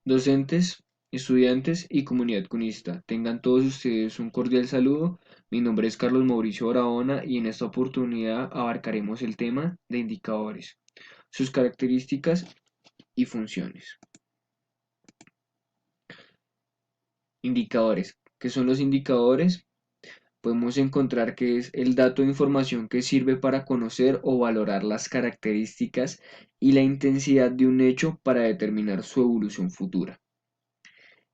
Docentes, estudiantes y comunidad cunista, tengan todos ustedes un cordial saludo. Mi nombre es Carlos Mauricio Barahona y en esta oportunidad abarcaremos el tema de indicadores, sus características y funciones. Indicadores. ¿Qué son los indicadores? Podemos encontrar que es el dato de información que sirve para conocer o valorar las características y la intensidad de un hecho para determinar su evolución futura.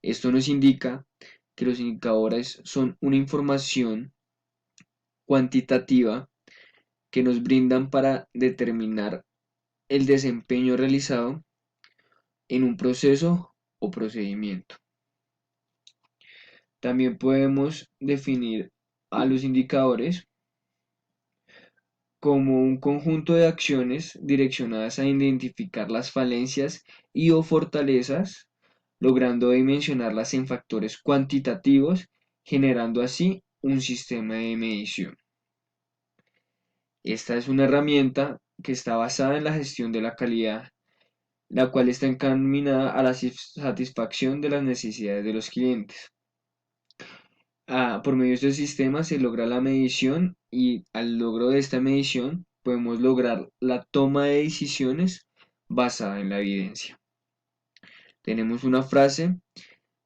Esto nos indica que los indicadores son una información cuantitativa que nos brindan para determinar el desempeño realizado en un proceso o procedimiento. También podemos definir a los indicadores como un conjunto de acciones direccionadas a identificar las falencias y o fortalezas, logrando dimensionarlas en factores cuantitativos, generando así un sistema de medición. Esta es una herramienta que está basada en la gestión de la calidad, la cual está encaminada a la satisfacción de las necesidades de los clientes. Por medio de este sistema se logra la medición y al logro de esta medición podemos lograr la toma de decisiones basada en la evidencia. Tenemos una frase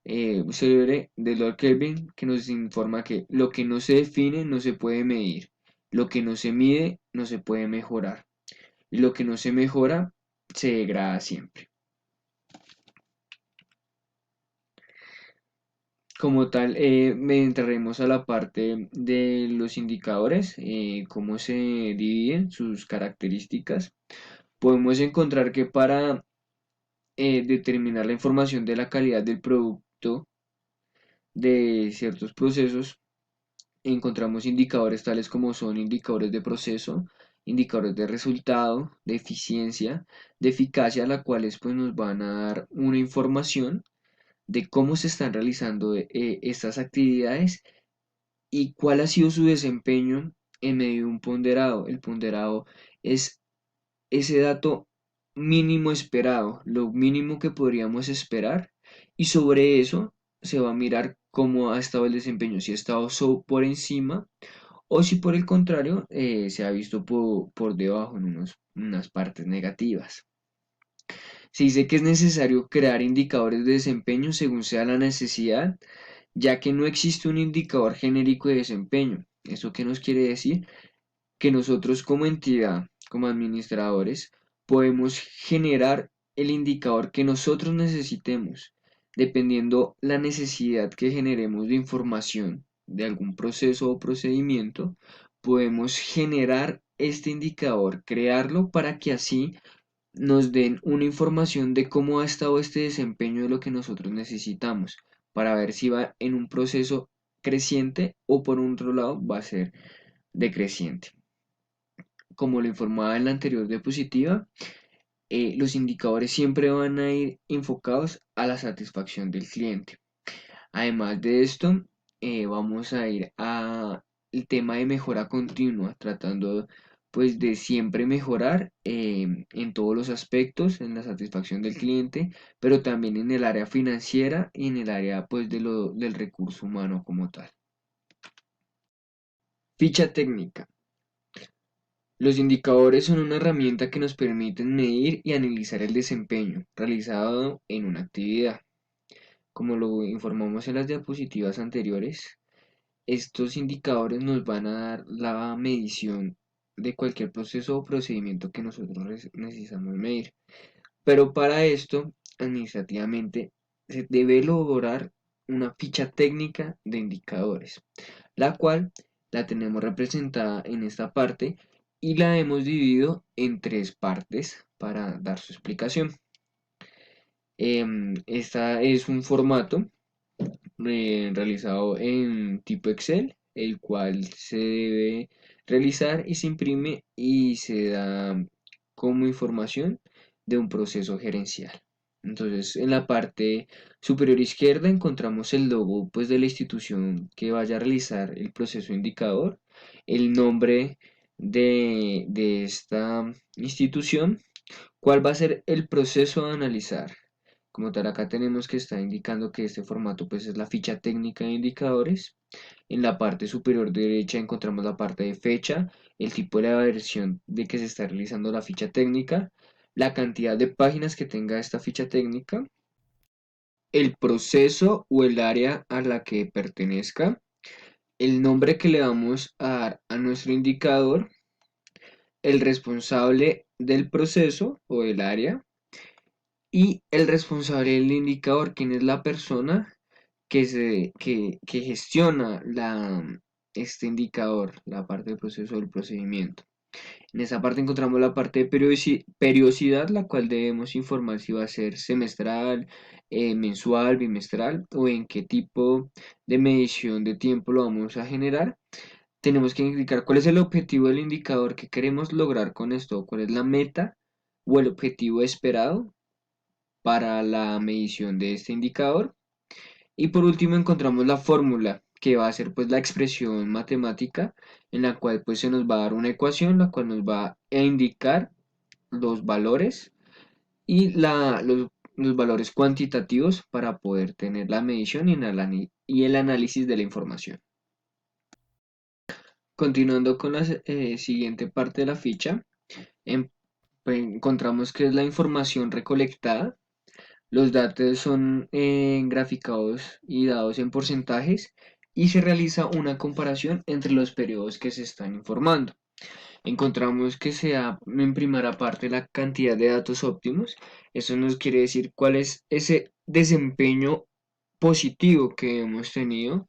célebre de Lord Kelvin que nos informa que lo que no se define no se puede medir, lo que no se mide no se puede mejorar y lo que no se mejora se degrada siempre. Como tal, entraremos a la parte de los indicadores, cómo se dividen sus características. Podemos encontrar que para determinar la información de la calidad del producto de ciertos procesos, encontramos indicadores tales como son indicadores de proceso, indicadores de resultado, de eficiencia, de eficacia, las cuales pues, nos van a dar una información de cómo se están realizando estas actividades y cuál ha sido su desempeño en medio de un ponderado. El ponderado es ese dato mínimo esperado, lo mínimo que podríamos esperar, y sobre eso se va a mirar cómo ha estado el desempeño, si ha estado por encima o si por el contrario se ha visto por debajo en unas partes negativas. Se dice que es necesario crear indicadores de desempeño según sea la necesidad, ya que no existe un indicador genérico de desempeño. ¿Eso qué nos quiere decir? Que nosotros como entidad, como administradores, podemos generar el indicador que nosotros necesitemos, dependiendo la necesidad que generemos de información de algún proceso o procedimiento, podemos generar este indicador, crearlo para que así nos den una información de cómo ha estado este desempeño de lo que nosotros necesitamos, para ver si va en un proceso creciente o por otro lado va a ser decreciente. Como lo informaba en la anterior diapositiva, los indicadores siempre van a ir enfocados a la satisfacción del cliente. Además de esto, vamos a ir a el tema de mejora continua, tratando pues de siempre mejorar en todos los aspectos, en la satisfacción del cliente, pero también en el área financiera y en el área pues del recurso humano como tal. Ficha técnica. Los indicadores son una herramienta que nos permiten medir y analizar el desempeño realizado en una actividad. Como lo informamos en las diapositivas anteriores, estos indicadores nos van a dar la medición de cualquier proceso o procedimiento que nosotros necesitamos medir. Pero para esto, administrativamente, se debe lograr una ficha técnica de indicadores, la cual la tenemos representada en esta parte y la hemos dividido en tres partes para dar su explicación. Esta es un formato realizado en tipo Excel, el cual se debe realizar y se imprime y se da como información de un proceso gerencial. Entonces, en la parte superior izquierda encontramos el logo pues, de la institución que vaya a realizar el proceso indicador, el nombre de esta institución, cuál va a ser el proceso a analizar, Como tal, acá tenemos que está indicando que este formato pues es la ficha técnica de indicadores. En la parte superior derecha encontramos la parte de fecha, el tipo de la versión de que se está realizando la ficha técnica, la cantidad de páginas que tenga esta ficha técnica, el proceso o el área a la que pertenezca, el nombre que le vamos a dar a nuestro indicador, el responsable del proceso o del área y el responsable del indicador, quien es la persona que gestiona este indicador, la parte del proceso del procedimiento. En esa parte encontramos la parte de periodicidad, la cual debemos informar si va a ser semestral, mensual, bimestral o en qué tipo de medición de tiempo lo vamos a generar. Tenemos que indicar cuál es el objetivo del indicador que queremos lograr con esto, cuál es la meta o el objetivo esperado para la medición de este indicador. Y por último encontramos la fórmula, que va a ser pues la expresión matemática en la cual pues se nos va a dar una ecuación, la cual nos va a indicar los valores y los valores cuantitativos para poder tener la medición y el análisis de la información. Continuando con la siguiente parte de la ficha, em- pues, encontramos que es la información recolectada. Los datos son graficados y dados en porcentajes y se realiza una comparación entre los periodos que se están informando. Encontramos que se da en primera parte la cantidad de datos óptimos. Eso nos quiere decir cuál es ese desempeño positivo que hemos tenido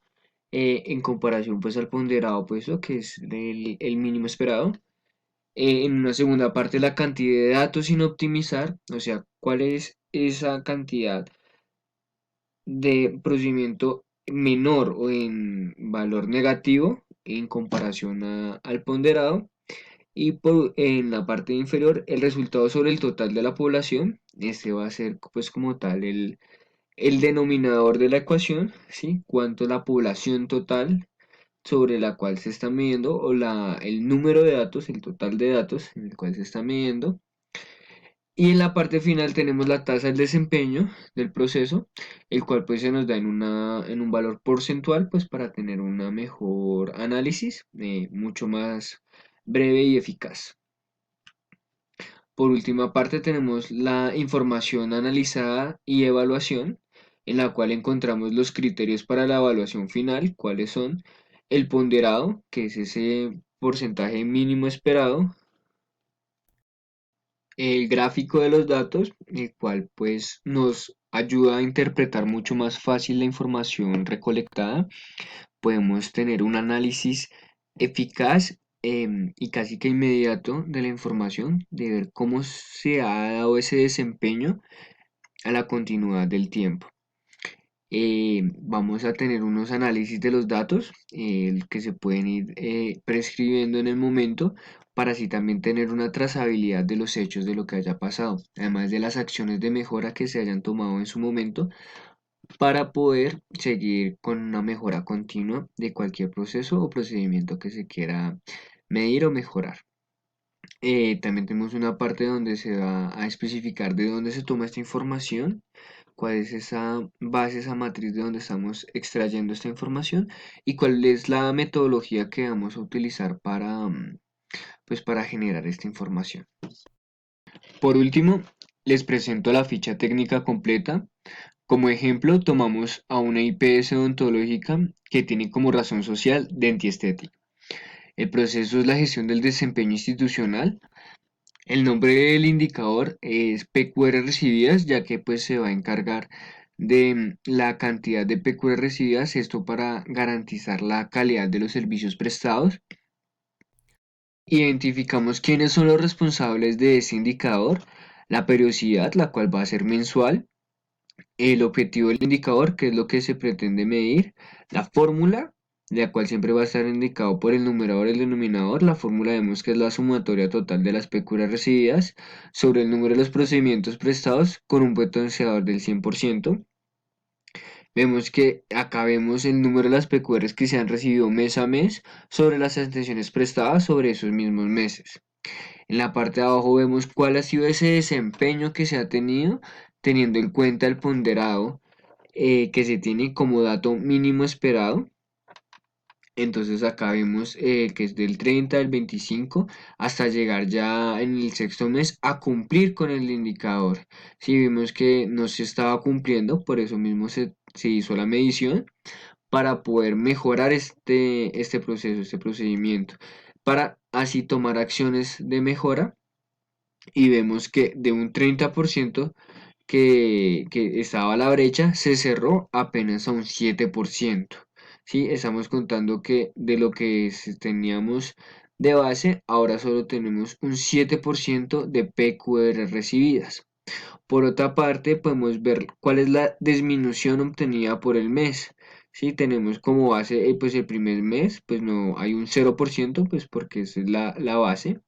en comparación pues al ponderado puesto que es el mínimo esperado. En una segunda parte la cantidad de datos sin optimizar, o sea, cuál es esa cantidad de procedimiento menor o en valor negativo en comparación al ponderado. Y en la parte inferior, el resultado sobre el total de la población. Este va a ser pues como tal el denominador de la ecuación, ¿sí? Cuánto es la población total sobre la cual se está midiendo o el número de datos, el total de datos en el cual se está midiendo. Y en la parte final tenemos la tasa del desempeño del proceso, el cual pues se nos da en un valor porcentual pues para tener una mejor análisis, mucho más breve y eficaz. Por última parte tenemos la información analizada y evaluación, en la cual encontramos los criterios para la evaluación final, cuáles son el ponderado, que es ese porcentaje mínimo esperado, el gráfico de los datos, el cual pues nos ayuda a interpretar mucho más fácil la información recolectada. Podemos tener un análisis eficaz y casi que inmediato de la información, de ver cómo se ha dado ese desempeño a la continuidad del tiempo. Vamos a tener unos análisis de los datos que se pueden ir prescribiendo en el momento para así también tener una trazabilidad de los hechos de lo que haya pasado, además de las acciones de mejora que se hayan tomado en su momento para poder seguir con una mejora continua de cualquier proceso o procedimiento que se quiera medir o mejorar. También tenemos una parte donde se va a especificar de dónde se toma esta información, cuál es esa base, esa matriz de donde estamos extrayendo esta información y cuál es la metodología que vamos a utilizar pues para generar esta información. Por último, les presento la ficha técnica completa. Como ejemplo, tomamos a una IPS odontológica que tiene como razón social dentiestética. El proceso es la gestión del desempeño institucional. El nombre del indicador es PQR recibidas, ya que pues se va a encargar de la cantidad de PQR recibidas, esto para garantizar la calidad de los servicios prestados. Identificamos quiénes son los responsables de este indicador, la periodicidad, la cual va a ser mensual, el objetivo del indicador, que es lo que se pretende medir, la fórmula, la cual siempre va a estar indicado por el numerador y el denominador. La fórmula vemos que es la sumatoria total de las PQR recibidas sobre el número de los procedimientos prestados con un potenciador del 100%. Vemos que acá vemos el número de las PQRs que se han recibido mes a mes sobre las atenciones prestadas sobre esos mismos meses. En la parte de abajo vemos cuál ha sido ese desempeño que se ha tenido teniendo en cuenta el ponderado que se tiene como dato mínimo esperado. Entonces acá vemos que es del 30 al 25 hasta llegar ya en el sexto mes a cumplir con el indicador. Si vimos que no se estaba cumpliendo, por eso mismo se hizo la medición para poder mejorar este proceso, este procedimiento, para así tomar acciones de mejora y vemos que de un 30% que estaba la brecha se cerró apenas a un 7%. ¿Sí? Estamos contando que de lo que teníamos de base, ahora solo tenemos un 7% de PQR recibidas. Por otra parte, podemos ver cuál es la disminución obtenida por el mes. Si tenemos como base pues el primer mes, pues no hay un 0%, pues porque esa es la base.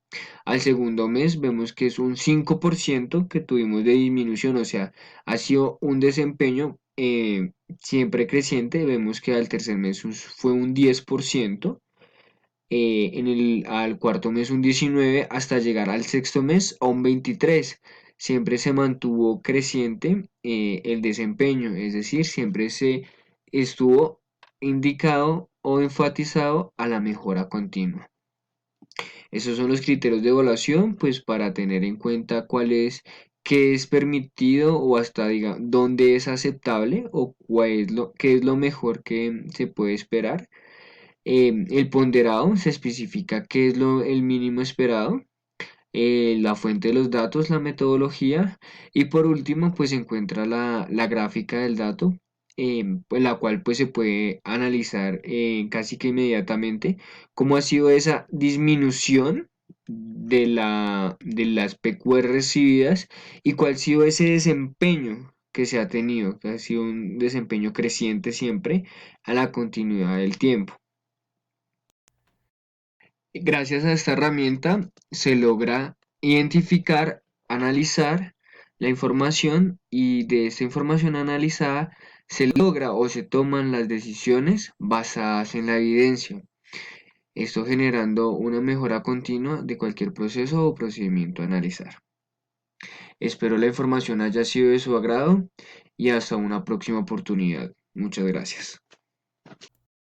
Al segundo mes vemos que es un 5% que tuvimos de disminución, o sea, ha sido un desempeño siempre creciente. Vemos que al tercer mes fue un 10%, al cuarto mes un 19%, hasta llegar al sexto mes a un 23%. Siempre se mantuvo creciente el desempeño, es decir, siempre se estuvo indicado o enfatizado a la mejora continua. Esos son los criterios de evaluación, pues para tener en cuenta cuál es, qué es permitido o hasta diga dónde es aceptable o qué es lo mejor que se puede esperar. El ponderado se especifica qué es el mínimo esperado, la fuente de los datos, la metodología y por último pues se encuentra la gráfica del dato, pues, la cual pues se puede analizar casi que inmediatamente cómo ha sido esa disminución de las PQR recibidas y cuál ha sido ese desempeño que se ha tenido, que ha sido un desempeño creciente siempre a la continuidad del tiempo. Gracias a esta herramienta se logra identificar, analizar la información y de esta información analizada se logra o se toman las decisiones basadas en la evidencia. Esto generando una mejora continua de cualquier proceso o procedimiento a analizar. Espero la información haya sido de su agrado y hasta una próxima oportunidad. Muchas gracias.